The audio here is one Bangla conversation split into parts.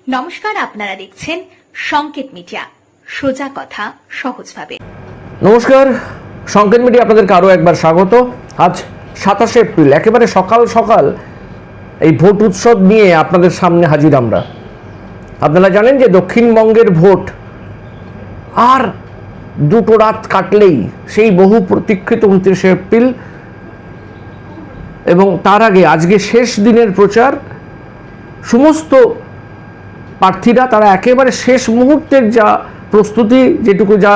নমস্কার, আপনারা দেখছেন সংকেত মিডিয়া, সোজা কথা সহজভাবে। নমস্কার, সংকেত মিডিয়া আপনাদেরকে আরও একবার স্বাগত। আজ 27শে এপ্রিল, একেবারে সকাল সকাল এই ভোট উৎসব নিয়ে আপনাদের সামনে হাজির আমরা। আপনারা জানেন যে দক্ষিণবঙ্গের ভোট আর দুটো রাত কাটলেই সেই বহু প্রতীক্ষিত 29শে এপ্রিল, এবং তার আগে আজকে শেষ দিনের প্রচার। সমস্ত প্রার্থীরা তারা একেবারে শেষ মুহূর্তের যা প্রস্তুতি, যেটুকু যা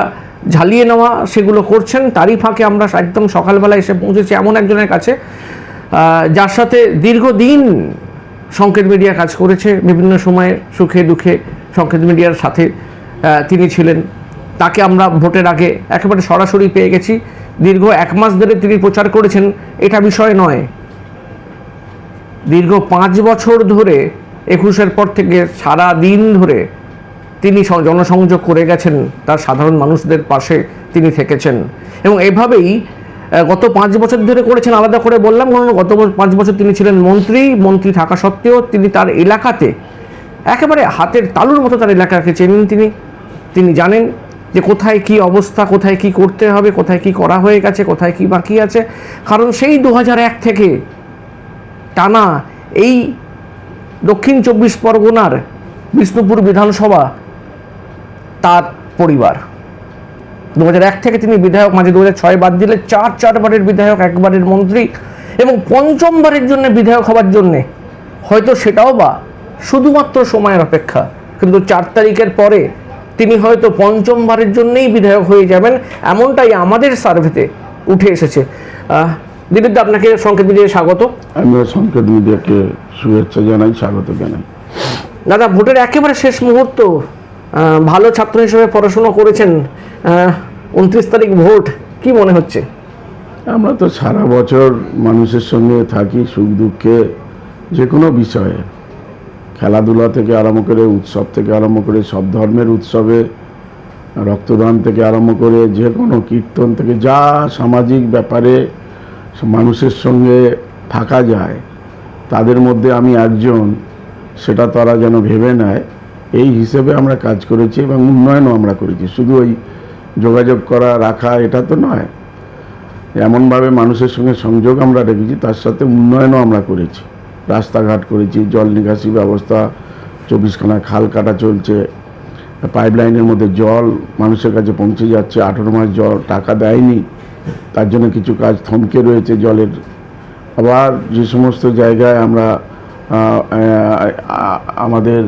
ঝালিয়ে নেওয়া সেগুলো করছেন। তারই ফাঁকে আমরা একদম সকালবেলা এসে পৌঁছেছি এমন একজনের কাছে যার সাথে দীর্ঘদিন সংকেত মিডিয়া কাজ করেছে, বিভিন্ন সময়ে সুখে দুঃখে সংকেত মিডিয়ার সাথে তিনি ছিলেন। তাকে আমরা ভোটের আগে একেবারে সরাসরি পেয়ে গেছি। দীর্ঘ 1 মাস ধরে তিনি প্রচার করেছেন, এটা বিষয় নয়। দীর্ঘ 5 বছর ধরে 21-এর পর থেকে সারা দিন ধরে তিনি জনসংযোগ করে গেছেন, তার সাধারণ মানুষদের পাশে তিনি থেকেছেন। এবং এভাবেই গত 5 বছর ধরে করেছেন। আলাদা করে বললাম কারণ গত 5 বছর তিনি ছিলেন মন্ত্রী থাকা সত্ত্বেও তিনি তার এলাকাতে একেবারে হাতের তালুর মতো তার এলাকাকে চেনেন। তিনি জানেন যে কোথায় কি অবস্থা, কোথায় কি করতে হবে, কোথায় কি করা হয়ে গেছে, কোথায় কি বাকি আছে। কারণ সেই 2001 থেকে টানা এই দক্ষিণ 24 পরগনার বিষ্ণুপুর বিধানসভা তার পরিবার। 2001 থেকে তিনি বিধায়ক, মাঝে 2006 বাদ দিলে 4বারের বিধায়ক, 1বারের মন্ত্রী, এবং 5মবারের জন্য বিধায়ক হওয়ার জন্যে হয়তো সেটাও বা শুধুমাত্র সময়ের অপেক্ষা। কিন্তু 4 তারিখের পরে তিনি হয়তো 5মবারের জন্যেই বিধায়ক হয়ে যাবেন, এমনটাই আমাদের সার্ভেতে উঠে এসেছে। দিলীপদা, আপনাকে সংকেত মিডিয়ায় স্বাগত। আমি সংকেত মিডিয়াকে শুভেচ্ছা জানাই, স্বাগত জানাই। দাদা, ভোটের একেবারে শেষ মুহূর্ত, ভালো ছাত্র হিসেবে পড়াশোনা করেছেন, 29 তারিখ ভোট, কি মনে হচ্ছে? আমরা তো সারা বছর মানুষের সঙ্গে থাকি, সুখ দুঃখে, যে কোনো বিষয়ে, খেলাধুলা থেকে আরম্ভ করে, উৎসব থেকে আরম্ভ করে, সব ধর্মের উৎসবে, রক্তদান থেকে আরম্ভ করে, যে কোনো কীর্তন থেকে, যা সামাজিক ব্যাপারে মানুষের সঙ্গে থাকা যায় তাদের মধ্যে আমি একজন, সেটা তারা যেন ভেবে নেয়, এই হিসেবে আমরা কাজ করেছি এবং উন্নয়নও আমরা করেছি। শুধু ওই যোগাযোগ করা রাখা এটা তো নয়, এমনভাবে মানুষের সঙ্গে সংযোগ আমরা রেখেছি, তার সাথে উন্নয়নও আমরা করেছি। রাস্তাঘাট করেছি, জল নিকাশি ব্যবস্থা, 24খানা খাল কাটা চলছে, পাইপলাইনের মধ্যে জল মানুষের কাছে পৌঁছে যাচ্ছে। 18 মাস জল টাকা দেয়নি, তার জন্য কিছু কাজ থমকে রয়েছে জলের। আবার যে সমস্ত জায়গায় আমরা আমাদের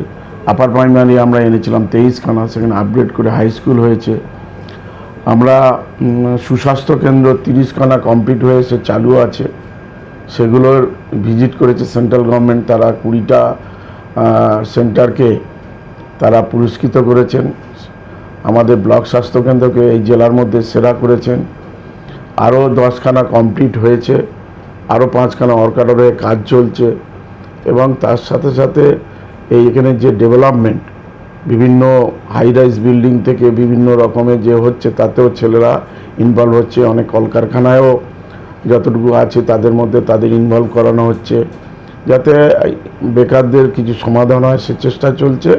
আপার প্রাইমারি আমরা এনেছিলাম 23খানা, সেখানে আপগ্রেড করে হাই স্কুল হয়েছে। আমরা সুস্বাস্থ্য কেন্দ্র 30খানা কমপ্লিট হয়েছে, চালু আছে, সেগুলোর ভিজিট করেছে সেন্ট্রাল গভর্নমেন্ট। তারা 20টা সেন্টারকে তারা পুরস্কৃত করেছেন। আমাদের ব্লক স্বাস্থ্যকেন্দ্রকে এই জেলার মধ্যে সেরা করেছেন। আরও 10খানা কমপ্লিট হয়েছে, আরও 5খানা অর্কাডরে কাজ চলছে। এবং তার সাথে সাথে এখানে যে ডেভেলপমেন্ট, বিভিন্ন হাই রাইজ বিল্ডিং থেকে বিভিন্ন রকমের যে হচ্ছে, তাতেও ছেলেরা ইনভলভ হচ্ছে। অনেক কলকারখানায়ও যতটুকু আছে তাদের মধ্যে তাদের ইনভলভ করানো হচ্ছে, যাতে বেকারদের কিছু সমাধান হয়, সে চেষ্টা চলছে।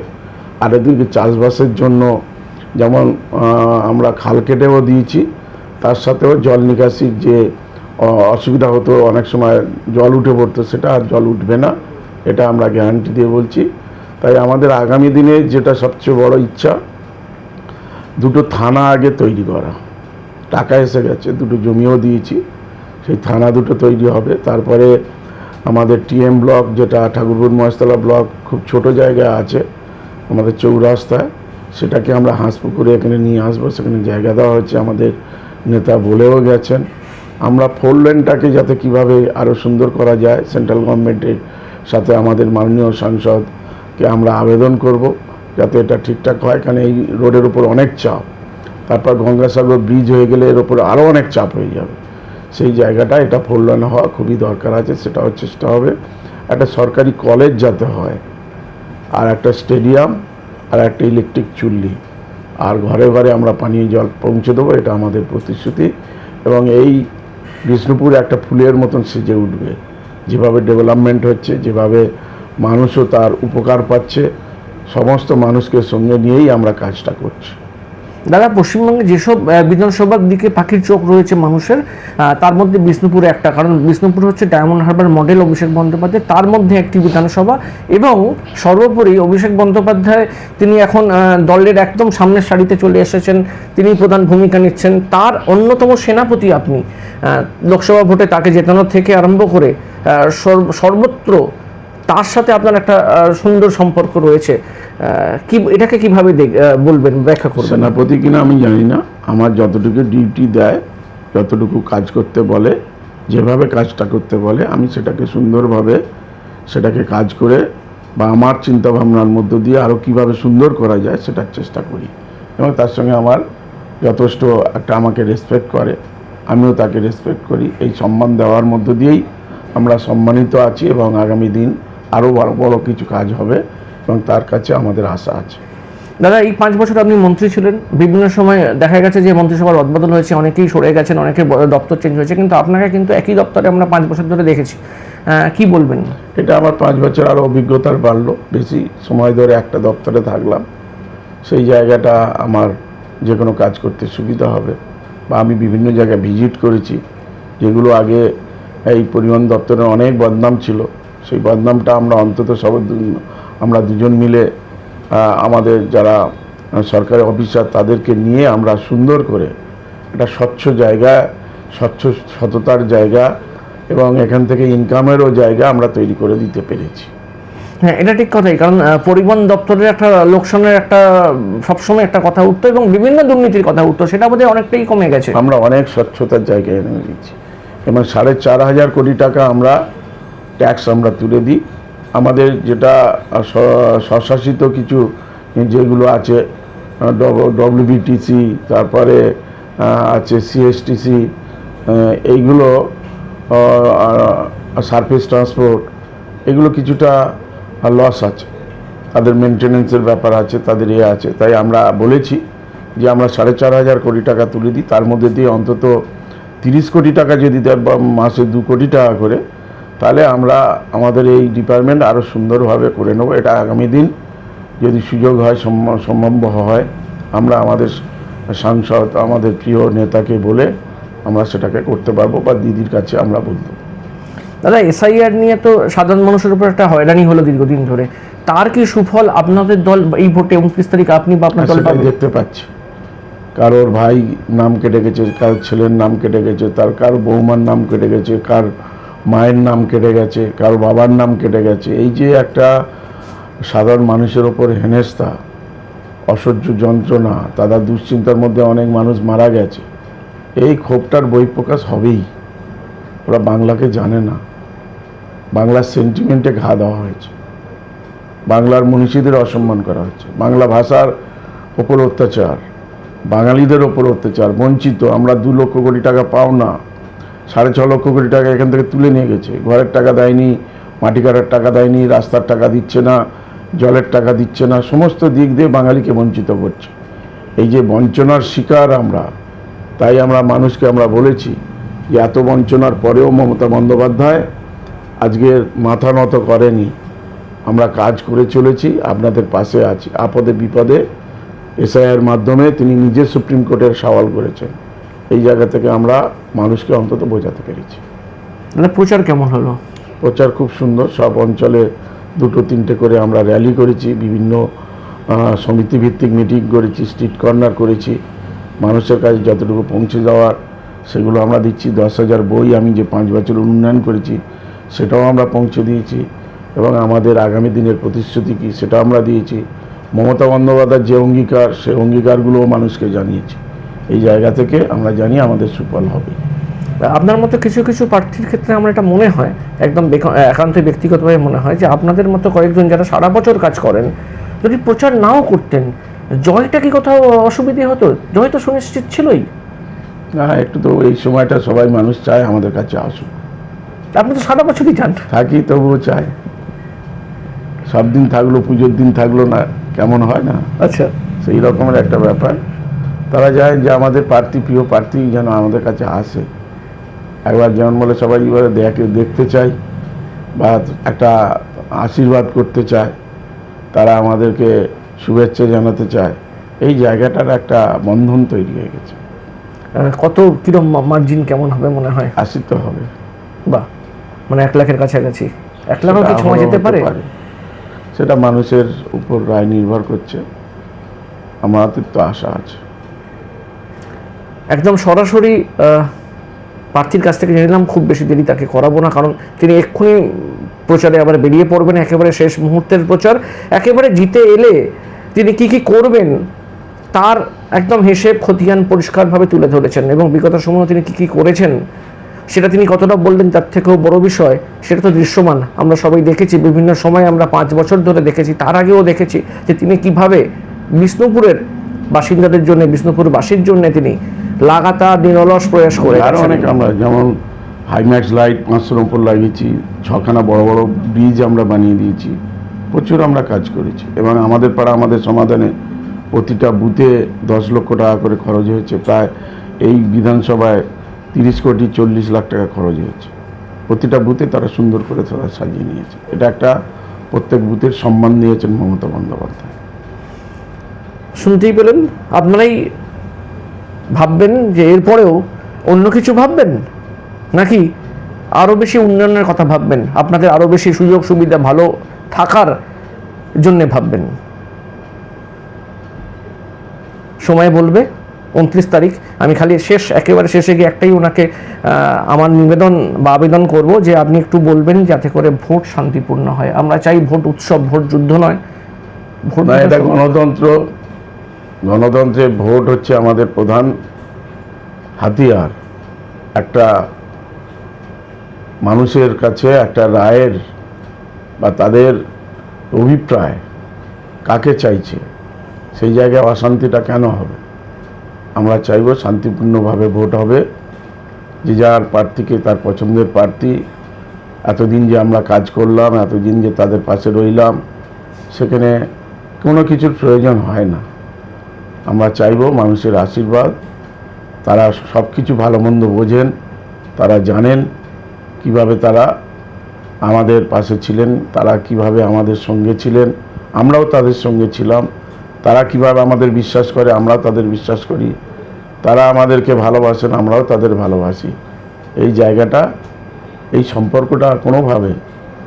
আর এদিকে চাষবাসের জন্য যেমন আমরা খাল কেটেও দিয়েছি, তার সাথেও জল নিকাশির যে অসুবিধা হতো, অনেক সময় জল উঠে পড়তো, সেটা আর জল উঠবে না, এটা আমরা গ্যারান্টি দিয়ে বলছি। তাই আমাদের আগামী দিনে যেটা সবচেয়ে বড় ইচ্ছা, 2টো থানা আগে তৈরি করা। টাকা এসে গেছে, 2টো জমিও দিয়েছি, সেই থানা 2টো তৈরি হবে। তারপরে আমাদের টিএম ব্লক, যেটা ঠাকুরপুর মহেশতলা ব্লক, খুব ছোট জায়গায় আছে আমাদের চৌরাস্তায়, সেটাকে আমরা হাঁসপুকুরে এখানে নিয়ে আসবো। সেখানে জায়গা দেওয়া হচ্ছে, আমাদের নেতা বলেও গেছেন। আমরা 4 লেনটাকে যাতে কিভাবে আরও সুন্দর করা যায়, সেন্ট্রাল গভর্নমেন্টের সাথে আমাদের মাননীয় সাংসদকে আমরা আবেদন করব যাতে এটা ঠিকঠাক হয়, কারণ এই রোডের উপর অনেক চাপ। তারপর গঙ্গাসাগর ব্রিজ হয়ে গেলে এর উপর আরও অনেক চাপ হয়ে যাবে। সেই জায়গাটা এটা 4 লেন হওয়া খুবই দরকার আছে, সেটাও চেষ্টা হবে। একটা সরকারি কলেজ যাতে হয়, আর একটা স্টেডিয়াম, আর একটা ইলেকট্রিক চুল্লি, আর ঘরে ঘরে আমরা পানীয় জল পৌঁছে দেবো, এটা আমাদের প্রতিশ্রুতি। এবং এই বিষ্ণুপুর একটা ফুলের মতন সেজে উঠবে, যেভাবে ডেভেলপমেন্ট হচ্ছে, যেভাবে মানুষও তার উপকার পাচ্ছে, সমস্ত মানুষকে সঙ্গে নিয়েই আমরা কাজটা করছি। দাদা, পশ্চিমবঙ্গে যেসব বিধানসভার দিকে পাখির চোখ রয়েছে মানুষের, তার মধ্যে বিষ্ণুপুরে একটা, কারণ বিষ্ণুপুর হচ্ছে ডায়মন্ড হারবার মডেল অভিষেক বন্দ্যোপাধ্যায়, তার মধ্যে একটি বিধানসভা। এবং সর্বোপরি অভিষেক বন্দ্যোপাধ্যায় তিনি এখন দলের একদম সামনের সারিতে চলে এসেছেন, তিনি প্রধান ভূমিকা নিচ্ছেন, তার অন্যতম সেনাপতি আপনি। লোকসভা ভোটে তাকে জেতানো থেকে আরম্ভ করে সর্বত্র তার সাথে আপনার একটা সুন্দর সম্পর্ক রয়েছে। কি এটাকে কিভাবে বলবেন, ব্যাখ্যা করবেন? সেনাপতি কিনা আমি জানি না, আমার যতটুকু ডিউটি দেয়, যতটুকু কাজ করতে বলে, যেভাবে কাজটা করতে বলে, আমি সেটাকে সুন্দরভাবে সেটাকে কাজ করে বা আমার চিন্তাভাবনার মধ্য দিয়ে আরও কীভাবে সুন্দর করা যায় সেটার চেষ্টা করি। এবং তার সঙ্গে আমার যথেষ্ট একটা আমাকে রেসপেক্ট করে, আমিও তাকে রেসপেক্ট করি। এই সম্মান দেওয়ার মধ্য দিয়েই আমরা সম্মানিত আছি এবং আগামী দিন আরও বড় বড় কিছু কাজ হবে এবং তার কাছে আমাদের আশা আছে। দাদা, এই 5 বছর আপনি মন্ত্রী ছিলেন, বিভিন্ন সময় দেখা গেছে যে মন্ত্রিসভার রদবদল হয়েছে, অনেকেই সরে গেছেন, অনেকের দপ্তর চেঞ্জ হয়েছে, কিন্তু আপনাকে কিন্তু একই দপ্তরে আমরা 5 বছর ধরে দেখেছি। কি বলবেন? এটা আমার 5 বছর আরও অভিজ্ঞতার বাড়লো, বেশি সময় ধরে একটা দপ্তরে থাকলাম, সেই জায়গাটা আমার যে কোনো কাজ করতে সুবিধা হবে। বা আমি বিভিন্ন জায়গায় ভিজিট করেছি, যেগুলো আগে এই পরিবহন দপ্তরের অনেক বদনাম ছিল, সেই বদনামটা আমরা অন্তত আমরা দুজন মিলে আমাদের যারা সরকারি অফিসার তাদেরকে নিয়ে আমরা সুন্দর করে একটা স্বচ্ছ জায়গা, সততার জায়গা এবং এখান থেকে ইনকামেরও জায়গা আমরা তৈরি করে দিতে পেরেছি। হ্যাঁ, এটা ঠিক কথাই, কারণ পরিবহন দপ্তরের একটা লোকসানের একটা সবসময় একটা কথা উঠতো এবং বিভিন্ন দুর্নীতির কথা উঠতো, সেটা বোধহয় অনেকটাই কমে গেছে। আমরা অনেক স্বচ্ছতার জায়গায় এনে দিচ্ছি এবং 4,500 কোটি টাকা আমরা ট্যাক্স আমরা তুলে দিই। আমাদের যেটা স্বশাসিত কিছু যেগুলো আছে, ডব্লিউবিটিসি, তারপরে আছে সিএসটিসি, এইগুলো সারফেস ট্রান্সপোর্ট, এগুলো কিছুটা লস আছে, তাদের মেনটেনেন্সের ব্যাপার আছে, তাদের আছে। তাই আমরা বলেছি যে আমরা 4,500 কোটি টাকা তুলে দিই, তার মধ্যে দিয়ে অন্তত 30 কোটি টাকা যদি দেয় বা মাসে 2 কোটি টাকা করে, তাহলে আমরা আমাদের এই ডিপার্টমেন্ট আরও সুন্দরভাবে করে নেব। এটা আগামী দিন যদি সুযোগ হয়, সম্ভব হয়, আমরা আমাদের সাংসদ, আমাদের প্রিয় নেতাকে বলে আমরা সেটাকে করতে পারবো বা দিদির কাছে আমরা বলবো। দাদা, এসআইআর নিয়ে তো সাধারণ মানুষের উপর একটা হয়রানি হলো দীর্ঘদিন ধরে, তার কি সুফল আপনাদের দল এই ভোটে 29 তারিখ আপনি বা আপনার দল পাবে? দেখতে পাচ্ছি, কারোর ভাই নাম কেটে গেছে, কার ছেলের নাম কেটে গেছে, তার কার বৌমার নাম কেটে গেছে, কার মায়ের নাম কেটে গেছে, কার বাবার নাম কেটে গেছে। এই যে একটা সাধারণ মানুষের ওপর হেনস্থা, অসহ্য যন্ত্রণা, তাদের দুশ্চিন্তার মধ্যে অনেক মানুষ মারা গেছে, এই ক্ষোভটার বহিঃপ্রকাশ হবেই। ওরা বাংলাকে জানে না, বাংলার সেন্টিমেন্টে ঘা দেওয়া হয়েছে, বাংলার মনীষীদের অসম্মান করা হচ্ছে, বাংলা ভাষার ওপর অত্যাচার, বাঙালিদের ওপর অত্যাচার, বঞ্চিত। আমরা 2 লক্ষ কোটি টাকা পাও না, 6.5 লক্ষ কোটি টাকা এখান থেকে তুলে নিয়ে গেছে। ঘরের টাকা দেয়নি, মাটি কাটার টাকা দেয়নি, রাস্তার টাকা দিচ্ছে না, জলের টাকা দিচ্ছে না, সমস্ত দিক দিয়ে বাঙালিকে বঞ্চিত করছে। এই যে বঞ্চনার শিকার আমরা, তাই আমরা মানুষকে আমরা বলেছি যে এত বঞ্চনার পরেও মমতা বন্দ্যোপাধ্যায় আজকের মাথা নত করেনি। আমরা কাজ করে চলেছি, আপনাদের পাশে আছি, আপদে বিপদে। এসআইআর মাধ্যমে তিনি নিজে সুপ্রিম কোর্টের সওয়াল করেছেন, এই জায়গা থেকে আমরা মানুষকে অন্তত বোঝাতে পেরেছি। প্রচার কেমন হলো? প্রচার খুব সুন্দর, সব অঞ্চলে 2-3টে করে আমরা র্যালি করেছি, বিভিন্ন সমিতিভিত্তিক মিটিং করেছি, স্ট্রিট কর্নার করেছি, মানুষের কাছে যতটুকু পৌঁছে যাওয়ার সেগুলো আমরা দিচ্ছি। 10,000 বই আমি যে 5 বছর উন্নয়ন করেছি সেটাও আমরা পৌঁছে দিয়েছি এবং আমাদের আগামী দিনের প্রতিশ্রুতি কী সেটাও আমরা দিয়েছি। মমতা বন্দ্যোপাধ্যায়ের যে অঙ্গীকার, সেই অঙ্গীকারগুলোও মানুষকে জানিয়েছি। এই জায়গা থেকে আমরা জানি আমাদের সুফল হবে। আপনার মতো কিছু কিছু প্রার্থীর ক্ষেত্রে আমার এটা মনে হয়, একদম একান্ত ব্যক্তিগতভাবে মনে হয় যে আপনাদের মতো কয়েকজন যারা সারা বছর কাজ করেন, যদি প্রচার নাও করতেন, জয়টা কি কোথাও অসুবিধে হতো? জয় তো সুনিশ্চিত ছিলই না, একটু তো এই সময়টা সবাই মানুষ চায় আমাদের কাছে আসুক। আপনি তো সারা বছরই চান। থাকি, তবুও চায়। সব দিন থাকলো, পুজোর দিন থাকলো না, কেমন হয় না? আচ্ছা, সেই রকমের একটা ব্যাপার। তারা চায় যে আমাদের প্রার্থী, প্রিয় প্রার্থী যেন আমাদের কাছে আসে একবার, যেমন বলে সবাই এবারে দেখতে চাই বা একটা আশীর্বাদ করতে চায়। তারা আমাদেরকে শুভেচ্ছা জানাতে চায়, এই জায়গাটার একটা বন্ধন তৈরি হয়ে গেছে। কত কিরম মার্জিন কেমন হবে মনে হয়? 80 তো হবে। বাহ, মানে 1 লাখের কাছাকাছি। 1 লাখও কি ছোঁয়া যেতে পারে? সেটা মানুষের উপর রায় নির্ভর করছে, আমাদের তো আশা আছে। একদম সরাসরি প্রার্থীর কাছ থেকে জেনে নিলাম, খুব বেশি দেরি তাকে করাবো না, কারণ তিনি এক্ষুনি প্রচারে আবার বেরিয়ে পড়বেন, একেবারে শেষ মুহূর্তের প্রচার। একেবারে জিতে এলে তিনি কি করবেন তার একদম হিসেব খতিয়ান পরিষ্কারভাবে তুলে ধরেছেন, এবং বিগত সময়ে তিনি কি করেছেন সেটা তিনি কতটা বললেন তার থেকেও বড় বিষয় সেটা তো দৃশ্যমান। আমরা সবাই দেখেছি, বিভিন্ন সময় আমরা 5 বছর ধরে দেখেছি, তার আগেও দেখেছি যে তিনি কিভাবে বিষ্ণুপুরের বাসিন্দাদের জন্য, বিষ্ণুপুরবাসীর জন্য তিনি লাগাতার দিনলস প্রয়াস করে। আরও অনেক, আমরা যেমন হাইম্যাক্স লাইট 500-র উপর লাগিয়েছি, 6খানা বড় বড় ব্রিজ আমরা বানিয়ে দিয়েছি, প্রচুর আমরা কাজ করেছি। এবং আমাদের পাড়া আমাদের সমাধানে প্রতিটা বুথে 10 লক্ষ টাকা করে খরচ হয়েছে। প্রায় এই বিধানসভায় 30 কোটি 40 লাখ টাকা খরচ হয়েছে। প্রতিটা বুথে তারা সুন্দর করে তারা সাজিয়ে নিয়েছে। এটা একটা প্রত্যেক বুথের সম্মান দিয়েছেন মমতা বন্দ্যোপাধ্যায়। শুনতেই পেলেন, আপনারাই ভাববেন যে এরপরেও অন্য কিছু ভাববেন, নাকি আরও বেশি উন্নয়নের কথা ভাববেন, আপনাদের আরও বেশি সুযোগ সুবিধা ভালো থাকার জন্যে ভাববেন। সময় বলবে। 29 তারিখ আমি খালি একেবারে শেষে গিয়ে একটাই ওনাকে আমার নিবেদন বা আবেদন করব যে আপনি একটু বলবেন যাতে করে ভোট শান্তিপূর্ণ হয়। আমরা চাই ভোট উৎসব, ভোট যুদ্ধ নয়। ভোট না, এটা গণতন্ত্র, গণতন্ত্রে ভোট হচ্ছে আমাদের প্রধান হাতিয়ার। একটা মানুষের কাছে একটা রায়ের বা তাদের অভিপ্রায় কাকে চাইছে, সেই জায়গায় অশান্তিটা কেন হবে? আমরা চাইব শান্তিপূর্ণভাবে ভোট হবে, যে যার প্রার্থীকে তার পছন্দের প্রার্থী। এতদিন যে আমরা কাজ করলাম, এতদিন যে তাদের পাশে রইলাম, সেখানে কোনো কিছুর প্রয়োজন হয় না। আমরা চাইব মানুষের আশীর্বাদ, তারা সব কিছু ভালো মন্দ বোঝেন, তারা জানেন কিভাবে তারা আমাদের পাশে ছিলেন, তারা কিভাবে আমাদের সঙ্গে ছিলেন, আমরাও তাদের সঙ্গে ছিলাম। তারা কিভাবে আমাদের বিশ্বাস করে, আমরাও তাদের বিশ্বাস করি। তারা আমাদেরকে ভালোবাসেন, আমরাও তাদের ভালোবাসি। এই জায়গাটা, এই সম্পর্কটা কোনোভাবে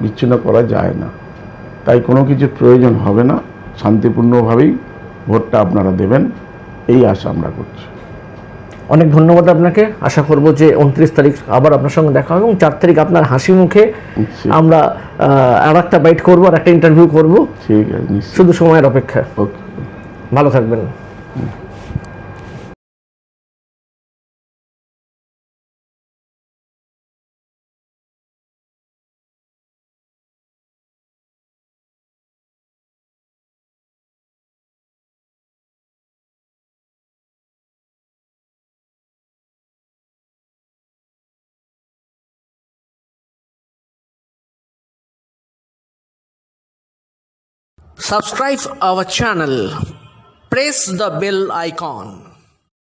বিচ্ছিন্ন করা যায় না। তাই কোনো কিছুর প্রয়োজন হবে না, শান্তিপূর্ণভাবেই ভোটটা আপনারা দেবেন, এই আশা আমরা করছি। অনেক ধন্যবাদ আপনাকে। আশা করব যে 29 তারিখ আবার আপনার সঙ্গে দেখা হবে, এবং 4 তারিখ আপনার হাসি মুখে আমরা আর একটা বাইট করবো, আর একটা ইন্টারভিউ করবো। ঠিক আছে, শুধু সময়ের অপেক্ষা। ওকে, ভালো থাকবেন। Subscribe our channel. Press the bell icon.